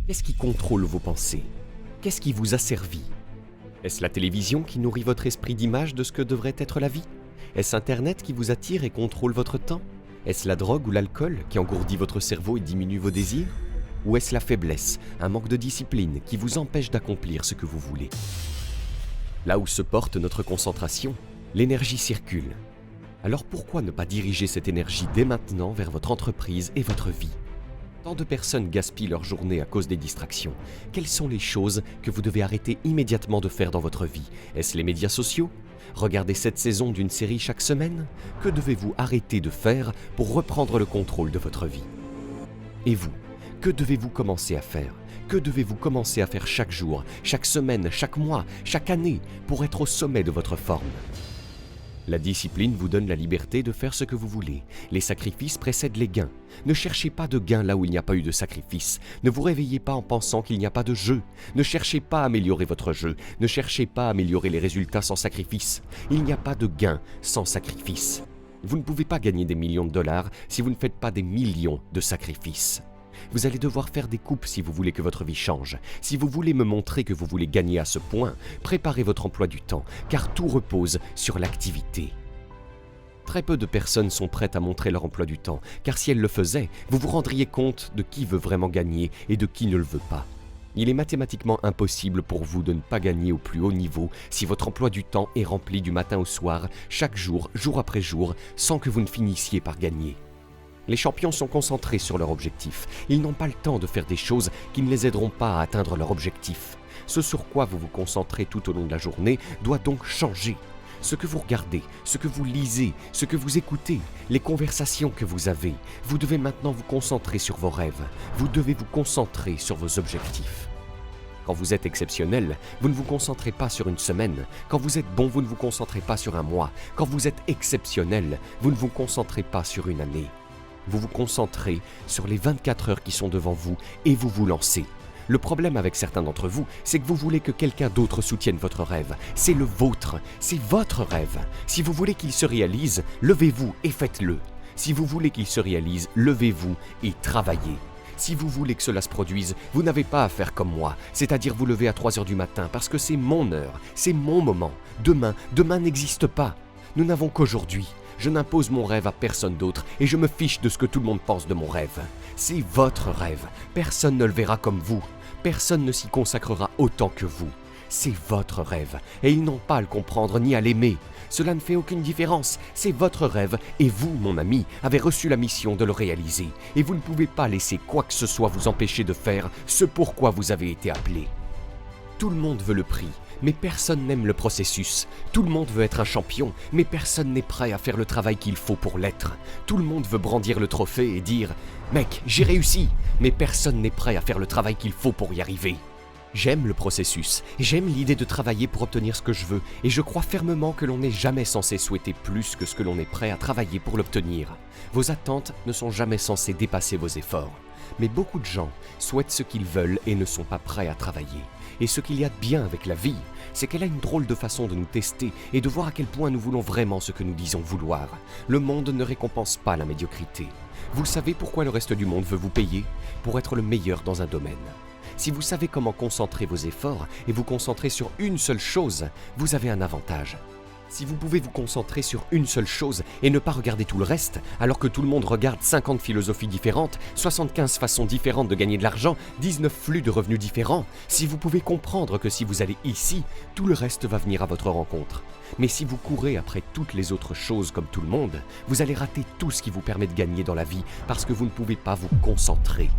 Qu'est-ce qui contrôle vos pensées? Qu'est-ce qui vous asservit? Est-ce la télévision qui nourrit votre esprit d'image de ce que devrait être la vie? Est-ce Internet qui vous attire et contrôle votre temps? Est-ce la drogue ou l'alcool qui engourdit votre cerveau et diminue vos désirs? Ou est-ce la faiblesse, un manque de discipline qui vous empêche d'accomplir ce que vous voulez? Là où se porte notre concentration, l'énergie circule. Alors pourquoi ne pas diriger cette énergie dès maintenant vers votre entreprise et votre vie? Tant de personnes gaspillent leur journée à cause des distractions. Quelles sont les choses que vous devez arrêter immédiatement de faire dans votre vie? Est-ce les médias sociaux? Regardez cette saison d'une série chaque semaine? Que devez-vous arrêter de faire pour reprendre le contrôle de votre vie? Et vous, que devez-vous commencer à faire? Que devez-vous commencer à faire chaque jour, chaque semaine, chaque mois, chaque année pour être au sommet de votre forme? La discipline vous donne la liberté de faire ce que vous voulez. Les sacrifices précèdent les gains. Ne cherchez pas de gains là où il n'y a pas eu de sacrifice. Ne vous réveillez pas en pensant qu'il n'y a pas de jeu. Ne cherchez pas à améliorer votre jeu. Ne cherchez pas à améliorer les résultats sans sacrifice. Il n'y a pas de gains sans sacrifice. Vous ne pouvez pas gagner des millions de dollars si vous ne faites pas des millions de sacrifices. Vous allez devoir faire des coupes si vous voulez que votre vie change. Si vous voulez me montrer que vous voulez gagner à ce point, préparez votre emploi du temps, car tout repose sur l'activité. Très peu de personnes sont prêtes à montrer leur emploi du temps, car si elles le faisaient, vous vous rendriez compte de qui veut vraiment gagner et de qui ne le veut pas. Il est mathématiquement impossible pour vous de ne pas gagner au plus haut niveau si votre emploi du temps est rempli du matin au soir, chaque jour, jour après jour, sans que vous ne finissiez par gagner. Les champions sont concentrés sur leur objectif. Ils n'ont pas le temps de faire des choses qui ne les aideront pas à atteindre leur objectif. Ce sur quoi vous vous concentrez tout au long de la journée doit donc changer. Ce que vous regardez, ce que vous lisez, ce que vous écoutez, les conversations que vous avez, vous devez maintenant vous concentrer sur vos rêves. Vous devez vous concentrer sur vos objectifs. Quand vous êtes exceptionnel, vous ne vous concentrez pas sur une semaine. Quand vous êtes bon, vous ne vous concentrez pas sur un mois. Quand vous êtes exceptionnel, vous ne vous concentrez pas sur une année. Vous vous concentrez sur les 24 heures qui sont devant vous et vous vous lancez. Le problème avec certains d'entre vous, c'est que vous voulez que quelqu'un d'autre soutienne votre rêve. C'est le vôtre, c'est votre rêve. Si vous voulez qu'il se réalise, levez-vous et faites-le. Si vous voulez qu'il se réalise, levez-vous et travaillez. Si vous voulez que cela se produise, vous n'avez pas à faire comme moi, c'est-à-dire vous lever à 3 heures du matin parce que c'est mon heure, c'est mon moment. Demain n'existe pas. Nous n'avons qu'aujourd'hui. Je n'impose mon rêve à personne d'autre et je me fiche de ce que tout le monde pense de mon rêve. C'est votre rêve. Personne ne le verra comme vous. Personne ne s'y consacrera autant que vous. C'est votre rêve et ils n'ont pas à le comprendre ni à l'aimer. Cela ne fait aucune différence. C'est votre rêve et vous, mon ami, avez reçu la mission de le réaliser. Et vous ne pouvez pas laisser quoi que ce soit vous empêcher de faire ce pourquoi vous avez été appelé. Tout le monde veut le prix. Mais personne n'aime le processus. Tout le monde veut être un champion, mais personne n'est prêt à faire le travail qu'il faut pour l'être. Tout le monde veut brandir le trophée et dire « Mec, j'ai réussi !» Mais personne n'est prêt à faire le travail qu'il faut pour y arriver. J'aime le processus, j'aime l'idée de travailler pour obtenir ce que je veux, et je crois fermement que l'on n'est jamais censé souhaiter plus que ce que l'on est prêt à travailler pour l'obtenir. Vos attentes ne sont jamais censées dépasser vos efforts. Mais beaucoup de gens souhaitent ce qu'ils veulent et ne sont pas prêts à travailler. Et ce qu'il y a de bien avec la vie, c'est qu'elle a une drôle de façon de nous tester et de voir à quel point nous voulons vraiment ce que nous disons vouloir. Le monde ne récompense pas la médiocrité. Vous savez pourquoi le reste du monde veut vous payer? Pour être le meilleur dans un domaine. Si vous savez comment concentrer vos efforts et vous concentrer sur une seule chose, vous avez un avantage. Si vous pouvez vous concentrer sur une seule chose et ne pas regarder tout le reste, alors que tout le monde regarde 50 philosophies différentes, 75 façons différentes de gagner de l'argent, 19 flux de revenus différents, si vous pouvez comprendre que si vous allez ici, tout le reste va venir à votre rencontre. Mais si vous courez après toutes les autres choses comme tout le monde, vous allez rater tout ce qui vous permet de gagner dans la vie parce que vous ne pouvez pas vous concentrer.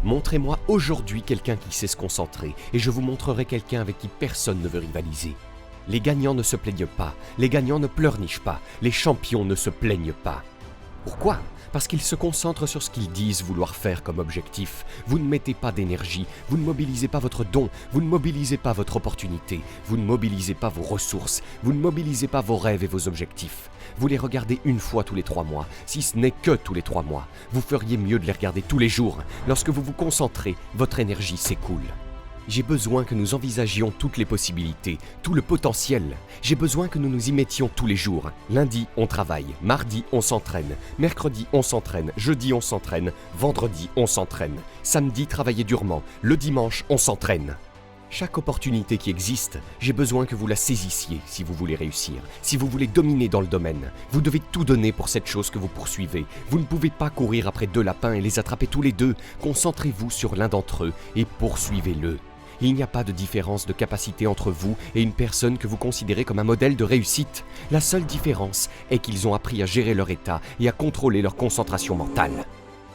Montrez-moi aujourd'hui quelqu'un qui sait se concentrer et je vous montrerai quelqu'un avec qui personne ne veut rivaliser. Les gagnants ne se plaignent pas, les gagnants ne pleurnichent pas, les champions ne se plaignent pas. Pourquoi? Parce qu'ils se concentrent sur ce qu'ils disent vouloir faire comme objectif. Vous ne mettez pas d'énergie, vous ne mobilisez pas votre don, vous ne mobilisez pas votre opportunité, vous ne mobilisez pas vos ressources, vous ne mobilisez pas vos rêves et vos objectifs. Vous les regardez une fois tous les 3 mois, si ce n'est que tous les 3 mois. Vous feriez mieux de les regarder tous les jours. Lorsque vous vous concentrez, votre énergie s'écoule. J'ai besoin que nous envisagions toutes les possibilités, tout le potentiel. J'ai besoin que nous nous y mettions tous les jours. Lundi, on travaille. Mardi, on s'entraîne. Mercredi, on s'entraîne. Jeudi, on s'entraîne. Vendredi, on s'entraîne. Samedi, travailler durement. Le dimanche, on s'entraîne. Chaque opportunité qui existe, j'ai besoin que vous la saisissiez si vous voulez réussir, si vous voulez dominer dans le domaine. Vous devez tout donner pour cette chose que vous poursuivez. Vous ne pouvez pas courir après 2 lapins et les attraper tous les 2. Concentrez-vous sur l'un d'entre eux et poursuivez-le. Il n'y a pas de différence de capacité entre vous et une personne que vous considérez comme un modèle de réussite. La seule différence est qu'ils ont appris à gérer leur état et à contrôler leur concentration mentale.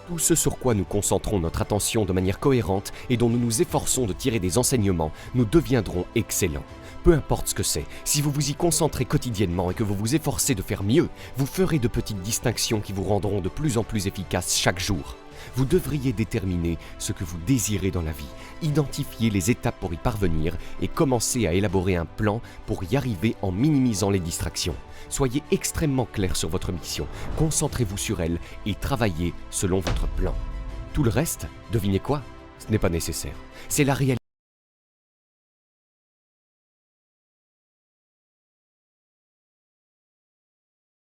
Tout ce sur quoi nous concentrons notre attention de manière cohérente et dont nous nous efforçons de tirer des enseignements, nous deviendrons excellents. Peu importe ce que c'est, si vous vous y concentrez quotidiennement et que vous vous efforcez de faire mieux, vous ferez de petites distinctions qui vous rendront de plus en plus efficaces chaque jour. Vous devriez déterminer ce que vous désirez dans la vie, identifier les étapes pour y parvenir et commencer à élaborer un plan pour y arriver en minimisant les distractions. Soyez extrêmement clair sur votre mission, concentrez-vous sur elle et travaillez selon votre plan. Tout le reste, devinez quoi? Ce n'est pas nécessaire. C'est la réalité.